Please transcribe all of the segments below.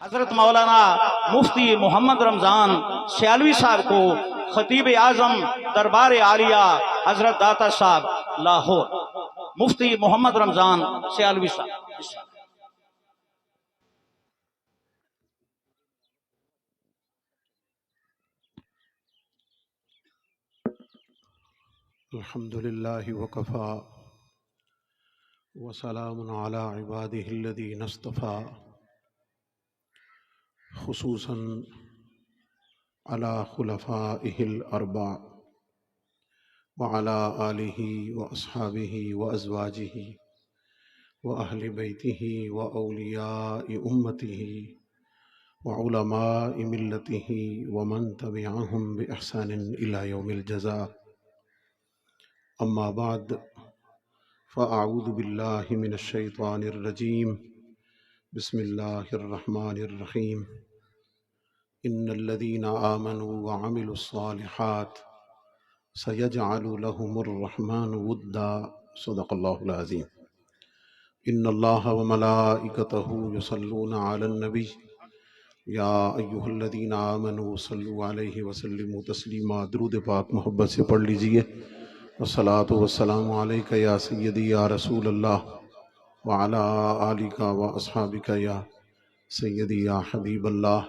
حضرت مولانا مفتی محمد رمضان سیالوی صاحب کو خطیب اعظم دربار عالیہ حضرت داتا صاحب لاہور مفتی محمد رمضان سیالوی صاحب. الحمد لله وكفى وسلام على عباده الذين اصطفى خصوصا على خلفائه الأربع وعلى آله وأصحابه وأزواجه وأهل بيته وأولياء أمته وعلماء ملته ومن تبعهم بإحسان إلى يوم الجزاء. أما بعد فأعوذ بالله من الشيطان الرجيم. بسم الله الرحمن الرحيم. إن الذين آمنوا وعملوا الصالحات سيجعل لهم الرحمن ودا. صدق الله العظيم. إن الله وملائكته يصلون على النبي يا أيها الذين آمنوا صلوا عليه وسلموا تسليما. درود پاک محبت سے پڑھ لیجئے. والصلاة والسلام عليك يا سيدي يا رسول الله وعلى آلك وأصحابك يا سيدي يا حبيب الله.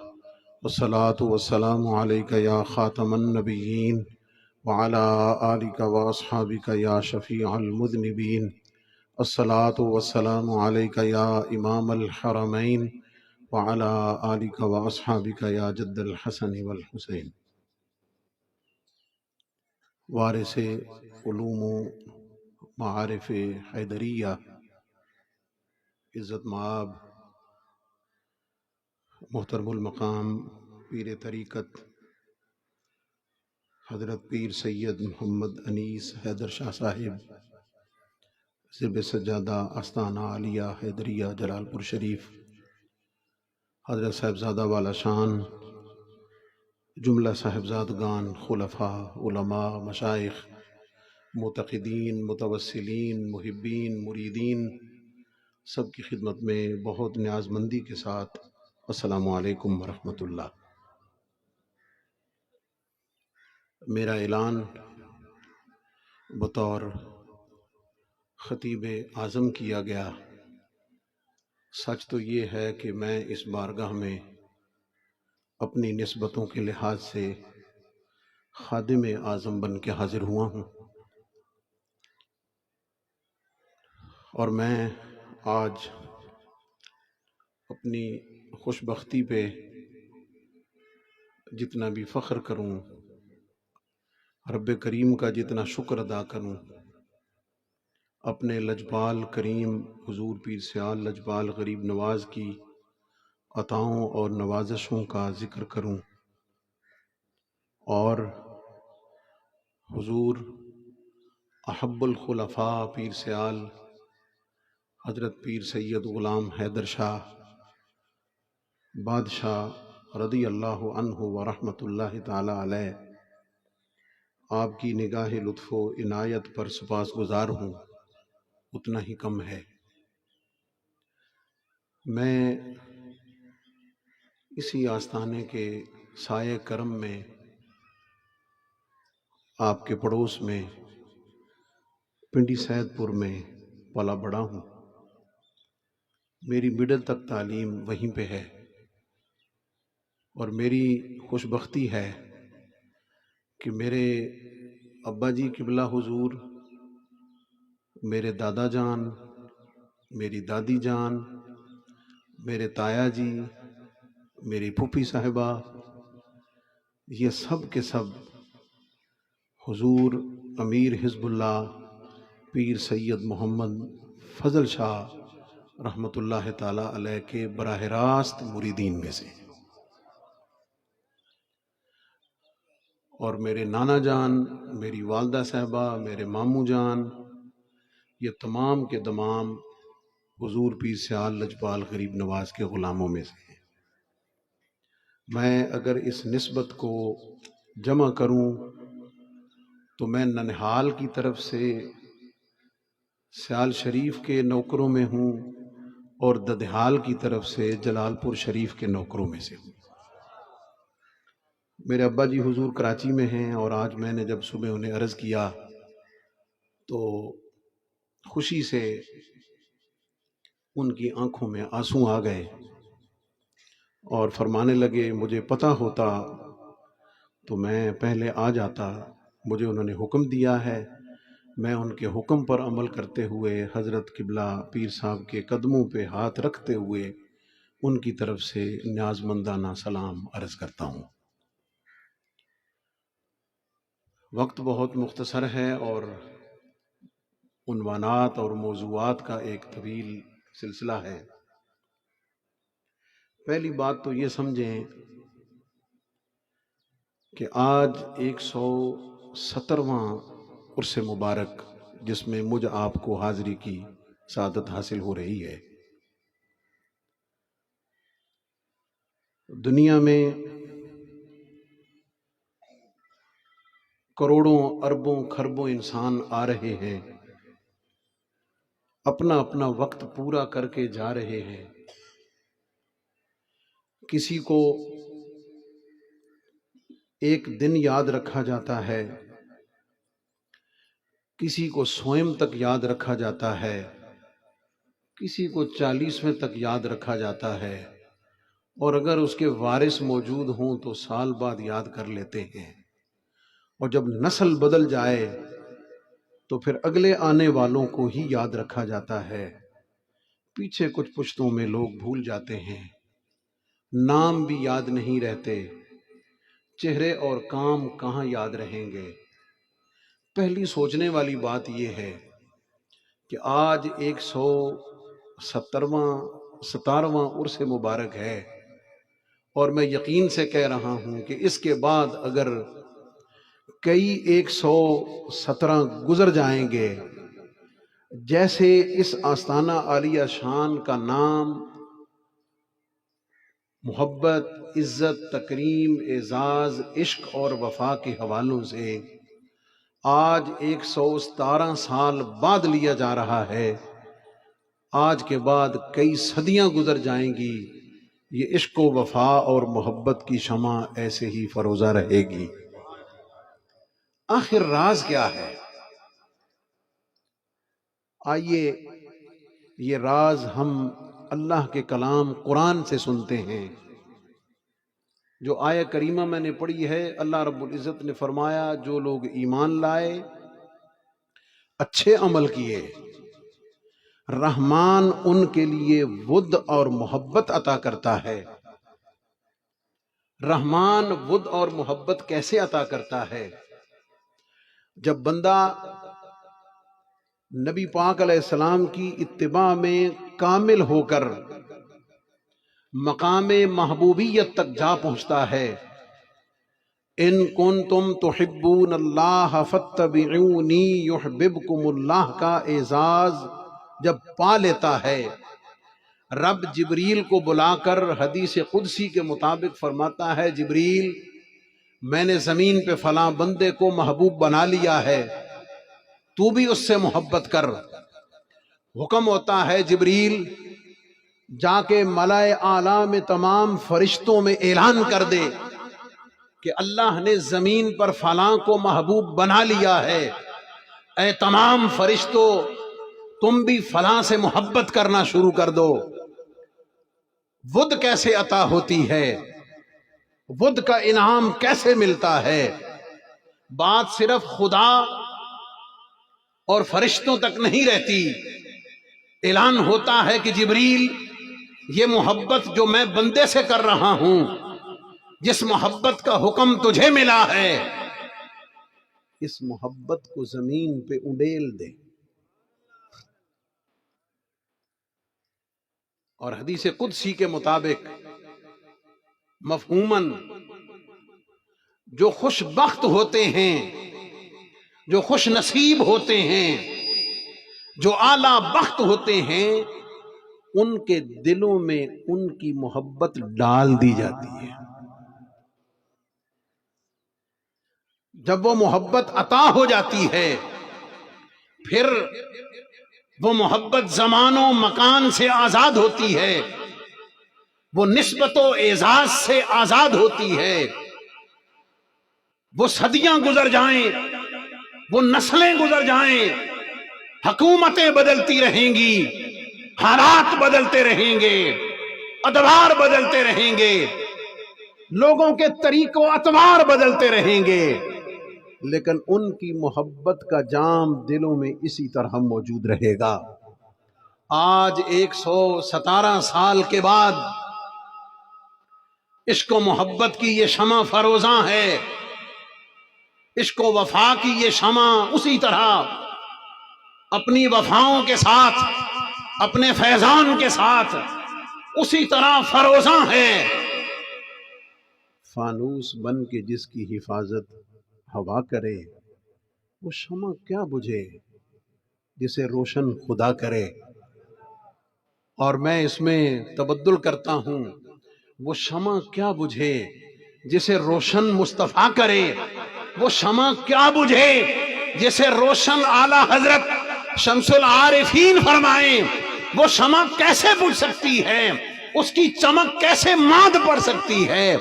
والصلاة والسلام عليك يا خاتم النبيين وعلى آلك وأصحابك يا شفيع المذنبين. الصلاة والسلام عليك يا إمام الحرمين وعلى آلك وأصحابك يا جد الحسن والحسين. وارث علوم و معارف حیدریہ عزت مآب محترم المقام پیر طریقت حضرت پیر سید محمد انیس حیدر شاہ صاحب زب سجادہ آستانہ عالیہ حیدریہ جلال پور شریف، حضرت صاحبزادہ والا شان، جملہ صاحبزادگان، خلفاء، علماء، مشائخ، معتقدین، متوسلین، محبین، مریدین، سب کی خدمت میں بہت نیاز مندی کے ساتھ السلام علیکم ورحمۃ اللہ. میرا اعلان بطور خطیب اعظم کیا گیا. سچ تو یہ ہے کہ میں اس بارگاہ میں اپنی نسبتوں کے لحاظ سے خادم اعظم بن کے حاضر ہوا ہوں، اور میں آج اپنی خوش بختی پہ جتنا بھی فخر کروں، رب کریم کا جتنا شکر ادا کروں، اپنے لجپال کریم حضور پیر سیال لجپال غریب نواز کی عطاؤں اور نوازشوں کا ذکر کروں، اور حضور احب الخلفاء پیر سیال حضرت پیر سید غلام حیدر شاہ بادشاہ رضی اللہ عنہ ورحمۃ اللہ تعالی علیہ آپ کی نگاہ لطف و عنایت پر سپاس گزار ہوں، اتنا ہی کم ہے. میں اسی آستانے کے سائے کرم میں آپ کے پڑوس میں پنڈی سید پور میں پلا بڑا ہوں. میری مڈل تک تعلیم وہیں پہ ہے، اور میری خوش بختی ہے کہ میرے ابا جی قبلہ حضور، میرے دادا جان، میری دادی جان، میرے تایا جی، میری پھوپھی صاحبہ، یہ سب کے سب حضور امیر حزب اللہ پیر سید محمد فضل شاہ رحمۃ اللہ تعالی علیہ کے براہ راست مریدین میں سے. اور میرے نانا جان، میری والدہ صاحبہ، میرے ماموں جان، یہ تمام کے تمام حضور پیر سیال لجپال غریب نواز کے غلاموں میں سے ہیں. میں اگر اس نسبت کو جمع کروں تو میں ننہال کی طرف سے سیال شریف کے نوکروں میں ہوں، اور ددحال کی طرف سے جلال پور شریف کے نوکروں میں سے ہوں۔ میرے ابا جی حضور کراچی میں ہیں، اور آج میں نے جب صبح انہیں عرض کیا تو خوشی سے ان کی آنکھوں میں آنسو آ گئے اور فرمانے لگے مجھے پتہ ہوتا تو میں پہلے آ جاتا، مجھے انہوں نے حکم دیا ہے، میں ان کے حکم پر عمل کرتے ہوئے حضرت قبلہ پیر صاحب کے قدموں پہ ہاتھ رکھتے ہوئے ان کی طرف سے نیازمندانہ سلام عرض کرتا ہوں۔ وقت بہت مختصر ہے اور عنوانات اور موضوعات کا ایک طویل سلسلہ ہے۔ پہلی بات تو یہ سمجھیں کہ آج 170واں عرس مبارک جس میں مجھ آپ کو حاضری کی سعادت حاصل ہو رہی ہے، دنیا میں کروڑوں اربوں خربوں انسان آ رہے ہیں، اپنا اپنا وقت پورا کر کے جا رہے ہیں۔ کسی کو ایک دن یاد رکھا جاتا ہے، کسی کو سوئم تک یاد رکھا جاتا ہے، کسی کو 40ویں تک یاد رکھا جاتا ہے، اور اگر اس کے وارث موجود ہوں تو سال بعد یاد کر لیتے ہیں، اور جب نسل بدل جائے تو پھر اگلے آنے والوں کو ہی یاد رکھا جاتا ہے۔ پیچھے کچھ پشتوں میں لوگ بھول جاتے ہیں، نام بھی یاد نہیں رہتے، چہرے اور کام کہاں یاد رہیں گے۔ پہلی سوچنے والی بات یہ ہے کہ آج 117واں عرس مبارک ہے، اور میں یقین سے کہہ رہا ہوں کہ اس کے بعد اگر کئی 117 گزر جائیں گے، جیسے اس آستانہ عالیہ شان کا نام محبت، عزت، تکریم، اعزاز، عشق اور وفا کے حوالوں سے آج 117 سال بعد لیا جا رہا ہے، آج کے بعد کئی صدیاں گزر جائیں گی، یہ عشق و وفا اور محبت کی شمع ایسے ہی فروزہ رہے گی۔ آخر راز کیا ہے؟ آئیے یہ راز ہم اللہ کے کلام قرآن سے سنتے ہیں۔ جو آیہ کریمہ میں نے پڑھی ہے، اللہ رب العزت نے فرمایا جو لوگ ایمان لائے، اچھے عمل کیے، رحمان ان کے لیے ود اور محبت عطا کرتا ہے۔ رحمان ود اور محبت کیسے عطا کرتا ہے؟ جب بندہ نبی پاک علیہ السلام کی اتباع میں کامل ہو کر مقام محبوبیت تک جا پہنچتا ہے، ان کنتم تحبون اللہ فاتبعونی یحببکم اللہ کا اعزاز جب پا لیتا ہے، رب جبریل کو بلا کر حدیث قدسی کے مطابق فرماتا ہے جبریل میں نے زمین پہ فلاں بندے کو محبوب بنا لیا ہے، تو بھی اس سے محبت کر۔ حکم ہوتا ہے جبریل جا کے ملائے اعلیٰ میں تمام فرشتوں میں اعلان کر دے کہ اللہ نے زمین پر فلاں کو محبوب بنا لیا ہے، اے تمام فرشتوں تم بھی فلاں سے محبت کرنا شروع کر دو۔ ود کیسے عطا ہوتی ہے؟ ود کا انعام کیسے ملتا ہے؟ بات صرف خدا اور فرشتوں تک نہیں رہتی، اعلان ہوتا ہے کہ جبریل یہ محبت جو میں بندے سے کر رہا ہوں، جس محبت کا حکم تجھے ملا ہے، اس محبت کو زمین پہ انڈیل دے۔ اور حدیث قدسی کے مطابق مفہوماً جو خوش بخت ہوتے ہیں، جو خوش نصیب ہوتے ہیں، جو اعلیٰ بخت ہوتے ہیں، ان کے دلوں میں ان کی محبت ڈال دی جاتی ہے۔ جب وہ محبت عطا ہو جاتی ہے، پھر وہ محبت زمان و مکان سے آزاد ہوتی ہے، وہ نسبت و اعزاز سے آزاد ہوتی ہے۔ وہ صدیاں گزر جائیں، وہ نسلیں گزر جائیں، حکومتیں بدلتی رہیں گی، حالات بدلتے رہیں گے، ادوار بدلتے رہیں گے، لوگوں کے طریق و اطوار بدلتے رہیں گے، لیکن ان کی محبت کا جام دلوں میں اسی طرح موجود رہے گا۔ آج 117 سال کے بعد عشق و محبت کی یہ شمع فروزاں ہے، عشق و وفا کی یہ شمع اسی طرح اپنی وفاؤں کے ساتھ، اپنے فیضان کے ساتھ اسی طرح فروزاں ہے۔ فانوس بن کے جس کی حفاظت ہوا کرے، وہ شمع کیا بجھے جسے روشن خدا کرے۔ اور میں اس میں تبدل کرتا ہوں، وہ شمع کیا بجھے جسے روشن مصطفیٰ کرے، وہ شمع کیا بجھے جسے روشن اعلی حضرت شمس العارفین فرمائیں۔ وہ شمع کیسے بجھ سکتی ہے، اس کی چمک کیسے ماند پڑ سکتی ہے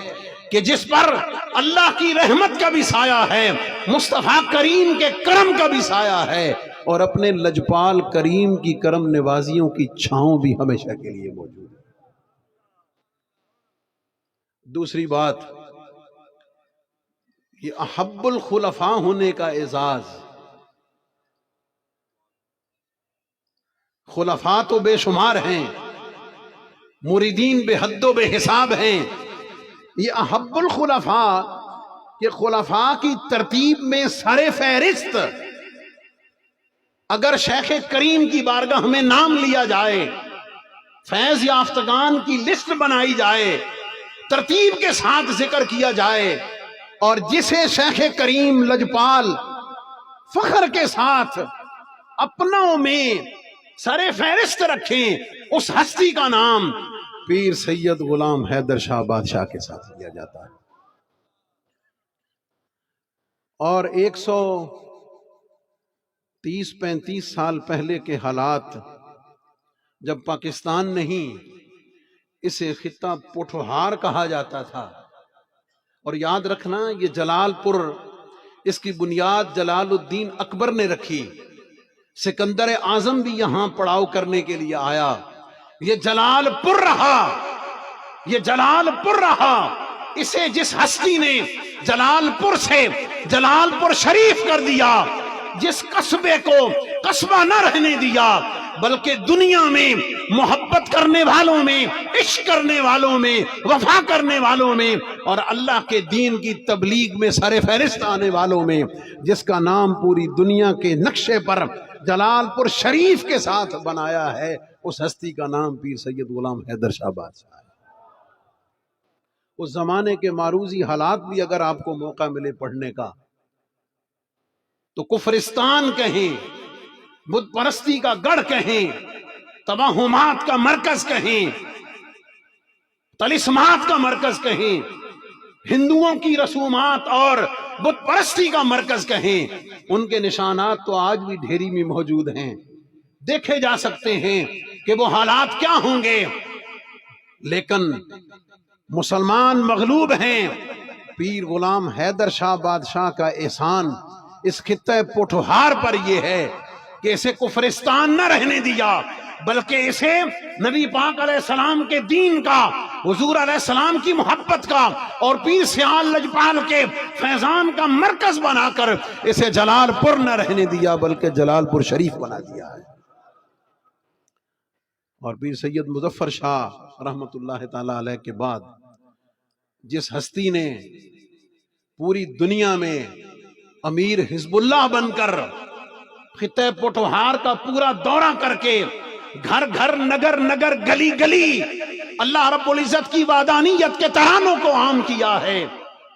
کہ جس پر اللہ کی رحمت کا بھی سایہ ہے، مصطفیٰ کریم کے کرم کا بھی سایہ ہے، اور اپنے لجپال کریم کی کرم نوازیوں کی چھاؤں بھی ہمیشہ کے لیے موجود ہے۔ دوسری بات، یہ احب الخلفاء ہونے کا اعزاز۔ خلفاء تو بے شمار ہیں، مریدین بے حد و بے حساب ہیں، یہ احب الخلفاء کہ خلفاء کی ترتیب میں سر فہرست اگر شیخ کریم کی بارگاہ میں نام لیا جائے، فیض یافتگان کی لسٹ بنائی جائے، ترتیب کے ساتھ ذکر کیا جائے، اور جسے شیخ کریم لجپال فخر کے ساتھ اپنوں میں سر فہرست رکھیں، اس ہستی کا نام پیر سید غلام حیدر شاہ بادشاہ کے ساتھ لیا جاتا ہے۔ اور 130-35 سال پہلے کے حالات، جب پاکستان نہیں، اسے خطہ پوٹھوہار کہا جاتا تھا، اور یاد رکھنا یہ جلال پور، اس کی بنیاد جلال الدین اکبر نے رکھی، سکندر اعظم بھی یہاں پڑاؤ کرنے کے لیے آیا، یہ جلال پور رہا، یہ جلال پور رہا۔ اسے جس ہستی نے جلال پور سے جلال پور شریف کر دیا، جس قصبے کو قصبہ نہ رہنے دیا، بلکہ دنیا میں محبت کرنے والوں میں، عشق کرنے والوں میں، وفا کرنے والوں میں، اور اللہ کے دین کی تبلیغ میں سر فہرست آنے والوں میں، جس کا نام پوری دنیا کے نقشے پر جلال پور شریف کے ساتھ بنایا ہے، اس ہستی کا نام پیر سید غلام حیدر شاہ بادشاہ ہے۔ اس زمانے کے معروضی حالات بھی اگر آپ کو موقع ملے پڑھنے کا، تو کفرستان کہیں، بت پرستی کا گڑھ کہیں، توہمات کا مرکز کہیں، طلسمات کا مرکز کہیں، ہندوؤں کی رسومات اور بت پرستی کا مرکز کہیں، ان کے نشانات تو آج بھی ڈھیری میں موجود ہیں، دیکھے جا سکتے ہیں کہ وہ حالات کیا ہوں گے، لیکن مسلمان مغلوب ہیں۔ پیر غلام حیدر شاہ بادشاہ کا احسان اس خطہ پوٹھوہار پر یہ ہے کہ اسے کفرستان نہ رہنے دیا، بلکہ اسے نبی پاک علیہ السلام کے دین کا، حضور علیہ السلام کی محبت کا، اور پیر سیال لجپال کے فیضان کا مرکز بنا کر اسے جلال پور نہ رہنے دیا، بلکہ جلال پور شریف بنا دیا ہے۔ اور پیر سید مظفر شاہ رحمت اللہ تعالی علیہ کے بعد جس ہستی نے پوری دنیا میں امیر حزب اللہ بن کر خطہ پوٹھوہار کا پورا دورہ کر کے گھر گھر، نگر نگر، گلی گلی اللہ رب العزت کی وحدانیت کے ترانوں کو عام کیا ہے،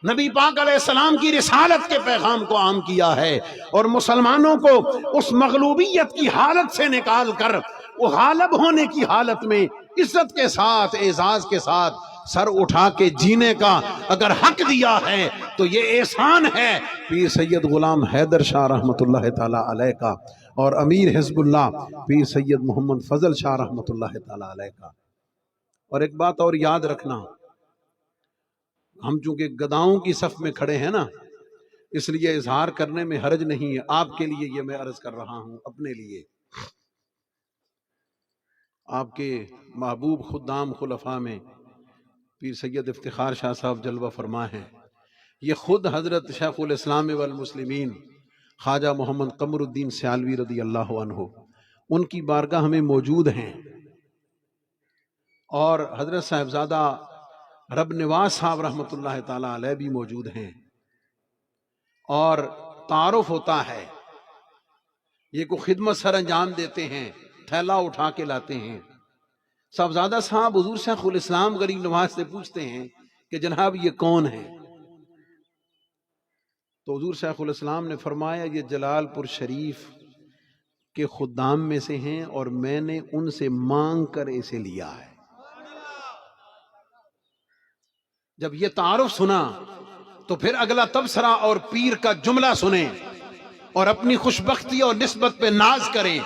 نبی پاک علیہ السلام کی رسالت کے پیغام کو عام کیا ہے، اور مسلمانوں کو اس مغلوبیت کی حالت سے نکال کر وہ غالب ہونے کی حالت میں عزت کے ساتھ، اعزاز کے ساتھ سر اٹھا کے جینے کا اگر حق دیا ہے تو یہ احسان ہے پیر سید غلام حیدر شاہ رحمت اللہ تعالی علیہ کا۔ اور امیر حزب اللہ پیر سید محمد فضل شاہ رحمۃ اللہ تعالی علیہ کا۔ اور ایک بات اور یاد رکھنا، ہم چونکہ گداؤں کی صف میں کھڑے ہیں نا، اس لیے اظہار کرنے میں حرج نہیں ہے، آپ کے لیے یہ میں عرض کر رہا ہوں، اپنے لیے۔ آپ کے محبوب خدام خلفاء میں پیر سید افتخار شاہ صاحب جلوہ فرما ہیں، یہ خود حضرت شیخ الاسلام والمسلمین خواجہ محمد قمر الدین سیالوی رضی اللہ عنہ، ان کی بارگاہ میں موجود ہیں، اور حضرت صاحبزادہ رب نواز صاحب رحمۃ اللہ تعالی علیہ بھی موجود ہیں، اور تعارف ہوتا ہے، یہ کو خدمت سر انجام دیتے ہیں، تھیلا اٹھا کے لاتے ہیں۔ صاحبزادہ صاحب حضور شیخ الاسلام غریب نواز سے پوچھتے ہیں کہ جناب یہ کون ہے؟ تو حضور شیخ الاسلام نے فرمایا یہ جلال پور شریف کے خدام میں سے ہیں، اور میں نے ان سے مانگ کر اسے لیا ہے۔ جب یہ تعارف سنا تو پھر اگلا تبصرہ اور پیر کا جملہ سنیں اور اپنی خوشبختی اور نسبت پہ ناز کریں۔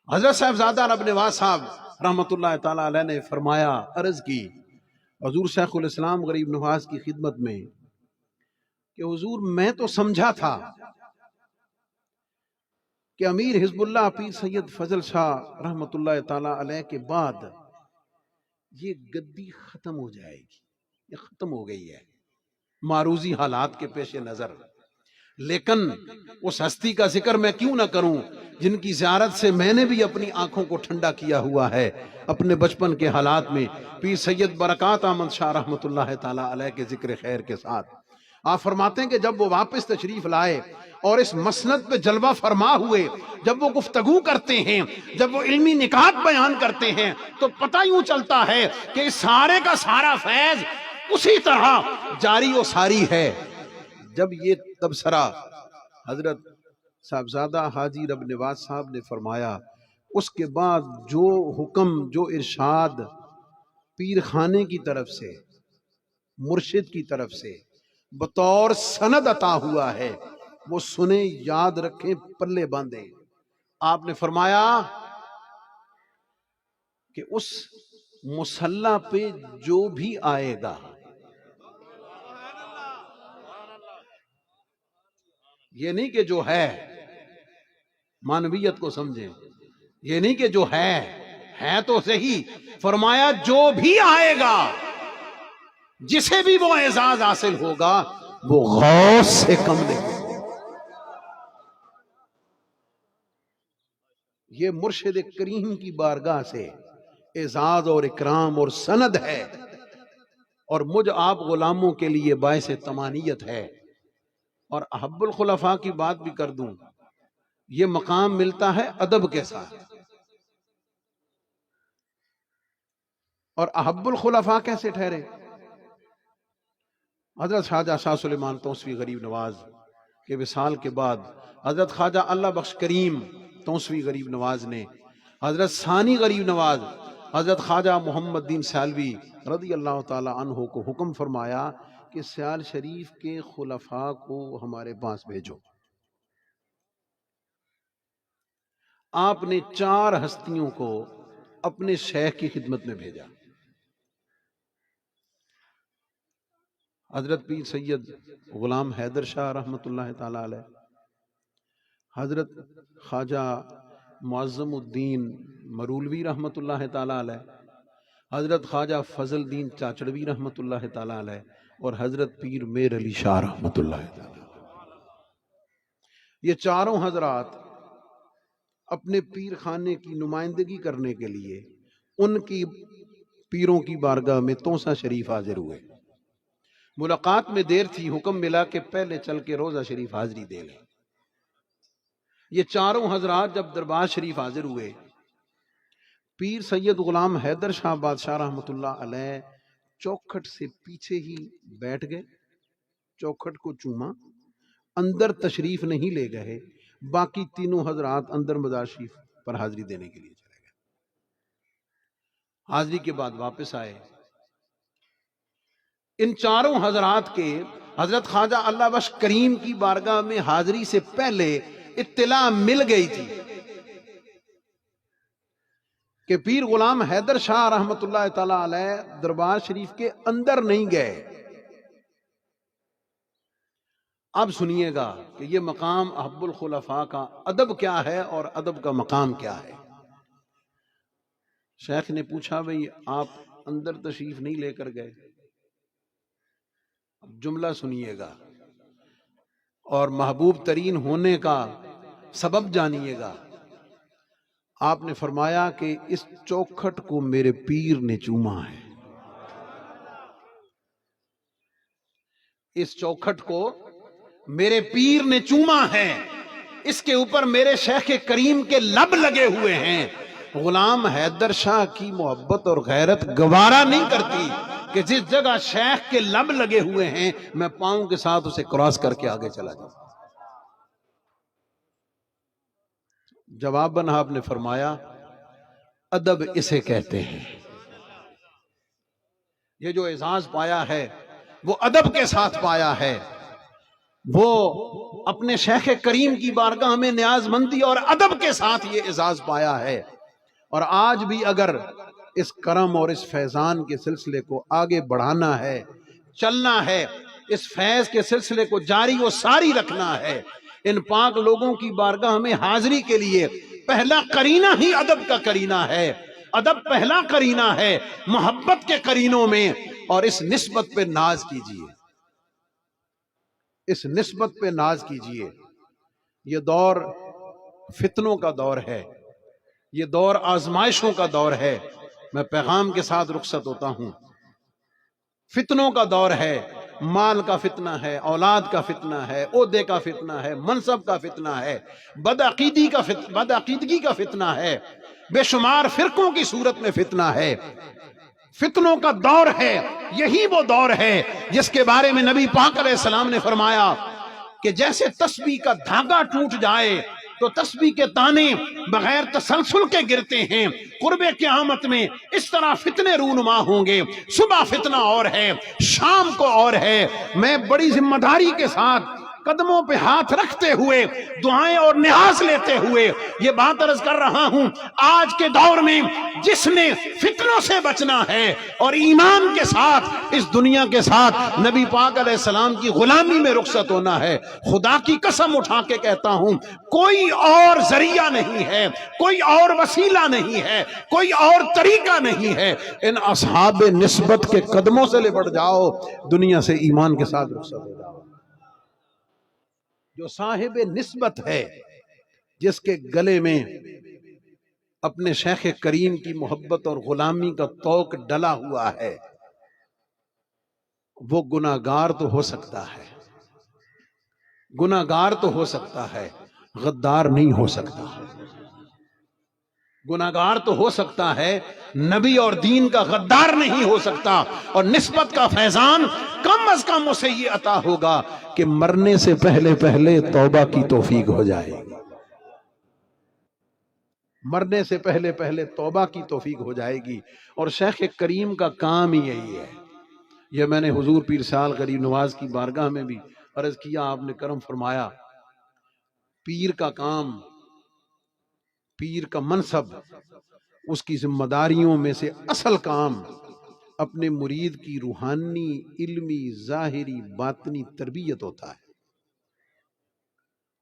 حضرت صاحبزادہ رب نواز صاحب رحمۃ اللہ تعالی علیہ نے فرمایا، عرض کی حضور شیخ الاسلام غریب نواز کی خدمت میں کہ حضور میں تو سمجھا تھا کہ امیر حزب اللہ پیر سید فضل شاہ رحمۃ اللہ تعالی علیہ کے بعد یہ گدی ختم ہو جائے گی، یہ ختم ہو گئی ہے معروضی حالات کے پیش نظر، لیکن اس ہستی کا ذکر میں کیوں نہ کروں جن کی زیارت سے میں نے بھی اپنی آنکھوں کو ٹھنڈا کیا ہوا ہے اپنے بچپن کے حالات میں، پیر سید برکات احمد شاہ رحمۃ اللہ تعالی علیہ کے ذکر خیر کے ساتھ۔ آپ فرماتے ہیں کہ جب وہ واپس تشریف لائے اور اس مسند پہ جلوہ فرما ہوئے، جب وہ گفتگو کرتے ہیں، جب وہ علمی نکات بیان کرتے ہیں، تو پتہ یوں چلتا ہے کہ اس سارے کا سارا فیض اسی طرح جاری و ساری ہے۔ جب یہ تبصرہ حضرت صاحبزادہ حاجی رب نواز صاحب نے فرمایا، اس کے بعد جو حکم، جو ارشاد پیر خانے کی طرف سے، مرشد کی طرف سے بطور سند عطا ہوا ہے، وہ سنیں، یاد رکھیں، پلے باندھیں۔ آپ نے فرمایا کہ اس مصلی پہ جو بھی آئے گا، یہ نہیں کہ جو ہے، معنویت کو سمجھیں، یہ نہیں کہ جو ہے تو صحیح، فرمایا جو بھی آئے گا، جسے بھی وہ اعزاز حاصل ہوگا، وہ غوث سے کم نہیں۔ یہ مرشد کریم کی بارگاہ سے اعزاز اور اکرام اور سند ہے، اور مجھ آپ غلاموں کے لیے باعث تمانیت ہے۔ اور احب الخلفاء کی بات بھی کر دوں، یہ مقام ملتا ہے ادب کے ساتھ۔ اور احب الخلفاء کیسے ٹھہرے؟ حضرت خواجہ شاہ سلیمان توسوی غریب نواز کے وصال کے بعد حضرت خواجہ اللہ بخش کریم توسوی غریب نواز نے حضرت ثانی غریب نواز حضرت خواجہ محمد دین سیالوی رضی اللہ تعالی عنہ کو حکم فرمایا کہ سیال شریف کے خلفاء کو ہمارے پاس بھیجو۔ آپ نے 4 ہستیوں کو اپنے شیخ کی خدمت میں بھیجا، حضرت پیر سید غلام حیدر شاہ رحمۃ اللہ تعالی علیہ، حضرت خواجہ معظم الدین مرولوی رحمۃ اللہ تعالی علیہ، حضرت خواجہ فضل الدین چاچڑوی رحمۃ اللہ تعالی علیہ، اور حضرت پیر میر علی شاہ رحمۃ اللہ تعالی علیہ۔ یہ چاروں حضرات اپنے پیر خانے کی نمائندگی کرنے کے لیے ان کی پیروں کی بارگاہ میں توسا شریف حاضر ہوئے۔ ملاقات میں دیر تھی، حکم ملا کہ پہلے چل کے روزہ شریف حاضری دے لیں۔ یہ چاروں حضرات جب دربار شریف حاضر ہوئے، پیر سید غلام حیدر شاہ بادشاہ رحمۃ اللہ علیہ چوکھٹ سے پیچھے ہی بیٹھ گئے، چوکھٹ کو چوما، اندر تشریف نہیں لے گئے، باقی تینوں حضرات اندر مزار شریف پر حاضری دینے کے لیے چلے گئے۔ حاضری کے بعد واپس آئے۔ ان چاروں حضرات کے حضرت خواجہ اللہ بخش کریم کی بارگاہ میں حاضری سے پہلے اطلاع مل گئی تھی کہ پیر غلام حیدر شاہ رحمت اللہ تعالی علیہ دربار شریف کے اندر نہیں گئے۔ اب سنیے گا کہ یہ مقام احب الخلفاء کا ادب کیا ہے اور ادب کا مقام کیا ہے۔ شیخ نے پوچھا بھئی آپ اندر تشریف نہیں لے کر گئے؟ اب جملہ سنیے گا اور محبوب ترین ہونے کا سبب جانیے گا۔ آپ نے فرمایا کہ اس چوکھٹ کو میرے پیر نے چوما ہے، اس چوکھٹ کو میرے پیر نے چوما ہے، اس کے اوپر میرے شیخ کریم کے لب لگے ہوئے ہیں۔ غلام حیدر شاہ کی محبت اور غیرت گوارا نہیں کرتی کہ جس جگہ شیخ کے لب لگے ہوئے ہیں میں پاؤں کے ساتھ اسے کراس کر کے آگے چلا جاؤں۔ جواباً آپ نے فرمایا ادب اسے کہتے ہیں، یہ جو اعزاز پایا ہے وہ ادب کے ساتھ پایا ہے، وہ اپنے شیخ کریم کی بارگاہ میں نیاز مندی اور ادب کے ساتھ یہ اعزاز پایا ہے۔ اور آج بھی اگر اس کرم اور اس فیضان کے سلسلے کو آگے بڑھانا ہے، چلنا ہے، اس فیض کے سلسلے کو جاری و ساری رکھنا ہے، ان پاک لوگوں کی بارگاہ میں حاضری کے لیے پہلا قرینہ ہی ادب کا قرینہ ہے۔ ادب پہلا قرینہ ہے محبت کے قرینوں میں، اور اس نسبت پہ ناز کیجیے، اس نسبت پہ ناز کیجیے۔ یہ دور فتنوں کا دور ہے، یہ دور آزمائشوں کا دور ہے۔ میں پیغام کے ساتھ رخصت ہوتا ہوں۔ فتنوں کا دور ہے، مال کا فتنہ ہے، اولاد کا فتنہ ہے، عہدے کا فتنہ ہے، منصب کا فتنہ ہے، بدعقیدگی کا فتنہ ہے، بے شمار فرقوں کی صورت میں فتنہ ہے۔ فتنوں کا دور ہے، یہی وہ دور ہے جس کے بارے میں نبی پاک علیہ السلام نے فرمایا کہ جیسے تسبیح کا دھاگا ٹوٹ جائے تو تسبیح کے تانے بغیر تسلسل کے گرتے ہیں، قرب قیامت میں اس طرح فتنے رونما ہوں گے۔ صبح فتنہ اور ہے، شام کو اور ہے۔ میں بڑی ذمہ داری کے ساتھ قدموں پہ ہاتھ رکھتے ہوئے، دعائیں اور نیاز لیتے ہوئے یہ بات عرض کر رہا ہوں، آج کے دور میں جس نے فتنوں سے بچنا ہے اور ایمان کے ساتھ اس دنیا کے ساتھ نبی پاک علیہ السلام کی غلامی میں رخصت ہونا ہے، خدا کی قسم اٹھا کے کہتا ہوں کوئی اور ذریعہ نہیں ہے، کوئی اور وسیلہ نہیں ہے، کوئی اور طریقہ نہیں ہے۔ ان اصحاب نسبت کے قدموں سے لپٹ جاؤ، دنیا سے ایمان کے ساتھ رخصت ہو جاؤ۔ جو صاحب نسبت ہے، جس کے گلے میں اپنے شیخ کریم کی محبت اور غلامی کا طوق ڈلا ہوا ہے، وہ گناہگار تو ہو سکتا ہے، گناہگار تو ہو سکتا ہے، غدار نہیں ہو سکتا۔ گناہگار تو ہو سکتا ہے، نبی اور دین کا غدار نہیں ہو سکتا۔ اور نسبت کا فیضان کم از کم اسے یہ عطا ہوگا کہ مرنے سے پہلے پہلے توبہ کی توفیق ہو جائے گی، مرنے سے پہلے پہلے توبہ کی توفیق ہو جائے گی۔ اور شیخ کریم کا کام ہی یہی ہے۔ یہ میں نے حضور پیر سال غریب نواز کی بارگاہ میں بھی عرض کیا، آپ نے کرم فرمایا، پیر کا کام، پیر کا منصب، اس کی ذمہ داریوں میں سے اصل کام اپنے مرید کی روحانی، علمی، ظاہری، باطنی تربیت ہوتا ہے۔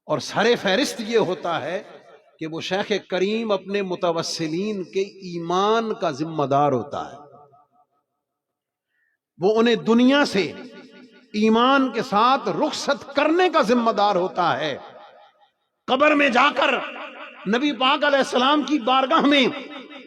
اور سر فہرست یہ ہوتا ہے کہ وہ شیخ کریم اپنے متوسلین کے ایمان کا ذمہ دار ہوتا ہے، وہ انہیں دنیا سے ایمان کے ساتھ رخصت کرنے کا ذمہ دار ہوتا ہے۔ قبر میں جا کر نبی پاک علیہ السلام کی بارگاہ میں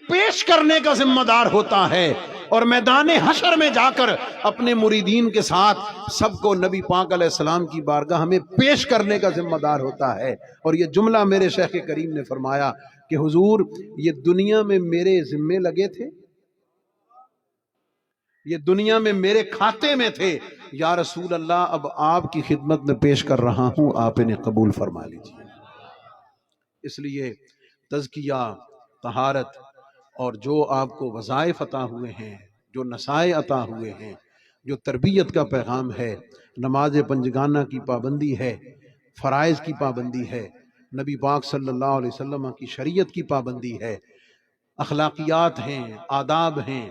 پیش کرنے کا ذمہ دار ہوتا ہے، اور میدان حشر میں جا کر اپنے مریدین کے ساتھ سب کو نبی پاک علیہ السلام کی بارگاہ میں پیش کرنے کا ذمہ دار ہوتا ہے۔ اور یہ جملہ میرے شیخ کریم نے فرمایا کہ حضور یہ دنیا میں میرے ذمے لگے تھے، یہ دنیا میں میرے کھاتے میں تھے، یا رسول اللہ اب آپ کی خدمت میں پیش کر رہا ہوں، آپ انہیں قبول فرما لیجیے۔ اس لیے تزکیہ، طہارت، اور جو آپ کو وظائف عطا ہوئے ہیں، جو نصائح عطا ہوئے ہیں، جو تربیت کا پیغام ہے، نماز پنجگانہ کی پابندی ہے، فرائض کی پابندی ہے، نبی پاک صلی اللہ علیہ وسلم کی شریعت کی پابندی ہے، اخلاقیات ہیں، آداب ہیں،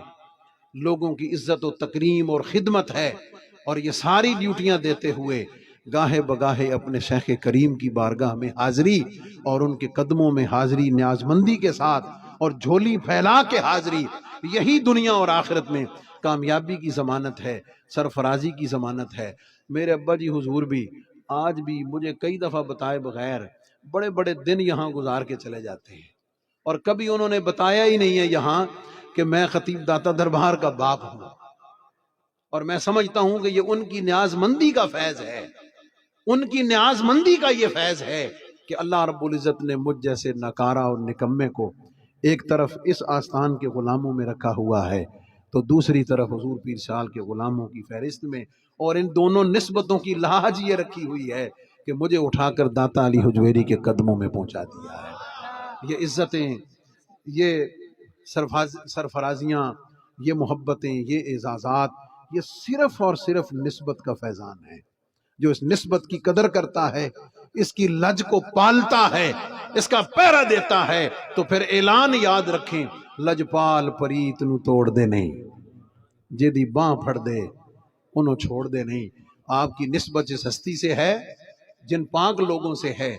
لوگوں کی عزت و تکریم اور خدمت ہے، اور یہ ساری ڈیوٹیاں دیتے ہوئے گاہے بگاہے اپنے شیخ کریم کی بارگاہ میں حاضری اور ان کے قدموں میں حاضری نیازمندی کے ساتھ اور جھولی پھیلا کے حاضری، یہی دنیا اور آخرت میں کامیابی کی ضمانت ہے، سرفرازی کی ضمانت ہے۔ میرے ابا جی حضور بھی آج بھی مجھے کئی دفعہ بتائے بغیر بڑے بڑے دن یہاں گزار کے چلے جاتے ہیں، اور کبھی انہوں نے بتایا ہی نہیں ہے یہاں کہ میں خطیب داتا دربار کا باپ ہوں، اور میں سمجھتا ہوں کہ یہ ان کی نیاز مندی کا فیض ہے، ان کی نیاز مندی کا یہ فیض ہے کہ اللہ رب العزت نے مجھ جیسے ناکارہ اور نکمے کو ایک طرف اس آستان کے غلاموں میں رکھا ہوا ہے تو دوسری طرف حضور پیر سال کے غلاموں کی فہرست میں، اور ان دونوں نسبتوں کی لاج یہ رکھی ہوئی ہے کہ مجھے اٹھا کر داتا علی حجویری کے قدموں میں پہنچا دیا ہے۔ یہ عزتیں، یہ سرفرازیاں، یہ محبتیں، یہ اعزازات، یہ صرف اور صرف نسبت کا فیضان ہے۔ جو اس نسبت کی قدر کرتا ہے، اس کی لج کو پالتا ہے، اس کا پہرا دیتا ہے، تو پھر اعلان یاد رکھیں، لج پال پریت نو توڑ دے نہیں، جیدی باں پھڑ دے انہوں چھوڑ دے نہیں۔ آپ کی نسبت جس ہستی سے ہے، جن پاک لوگوں سے ہے،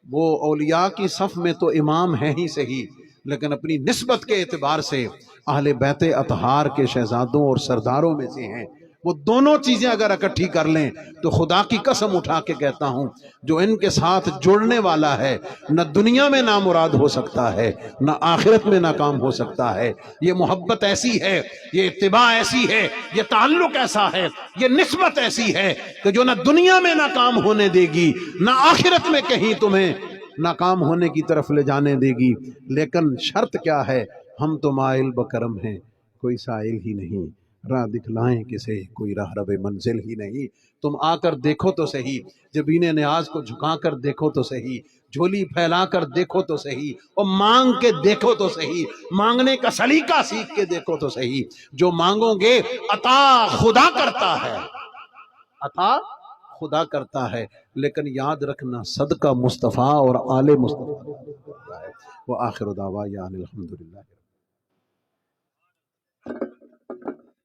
وہ اولیاء کی صف میں تو امام ہیں ہی صحیح، لیکن اپنی نسبت کے اعتبار سے اہل بیت اطہار کے شہزادوں اور سرداروں میں سے ہیں۔ وہ دونوں چیزیں اگر اکٹھی کر لیں تو خدا کی قسم اٹھا کے کہتا ہوں، جو ان کے ساتھ جڑنے والا ہے نہ دنیا میں نامراد ہو سکتا ہے، نہ آخرت میں ناکام ہو سکتا ہے۔ یہ محبت ایسی ہے، یہ اتباع ایسی ہے، یہ تعلق ایسا ہے، یہ نسبت ایسی ہے کہ جو نہ دنیا میں ناکام ہونے دے گی، نہ آخرت میں کہیں تمہیں ناکام ہونے کی طرف لے جانے دے گی۔ لیکن شرط کیا ہے؟ ہم تو مائل بکرم ہیں، کوئی سائل ہی نہیں، راہ دکھلائیں کسے، کوئی راہ رب منزل ہی نہیں۔ تم آ کر دیکھو تو صحیح، جبین نیاز کو جھکا کر دیکھو تو صحیح، جھولی پھیلا کر دیکھو تو صحیح، اور مانگ کے دیکھو تو صحیح، مانگنے کا سلیقہ سیکھ کے دیکھو تو صحیح۔ جو مانگو گے عطا خدا کرتا ہے، عطا خدا کرتا ہے، لیکن یاد رکھنا صدقہ مصطفیٰ اور آل مصطفیٰ کرتا ہے۔ وآخر دعوانا الحمدللہ۔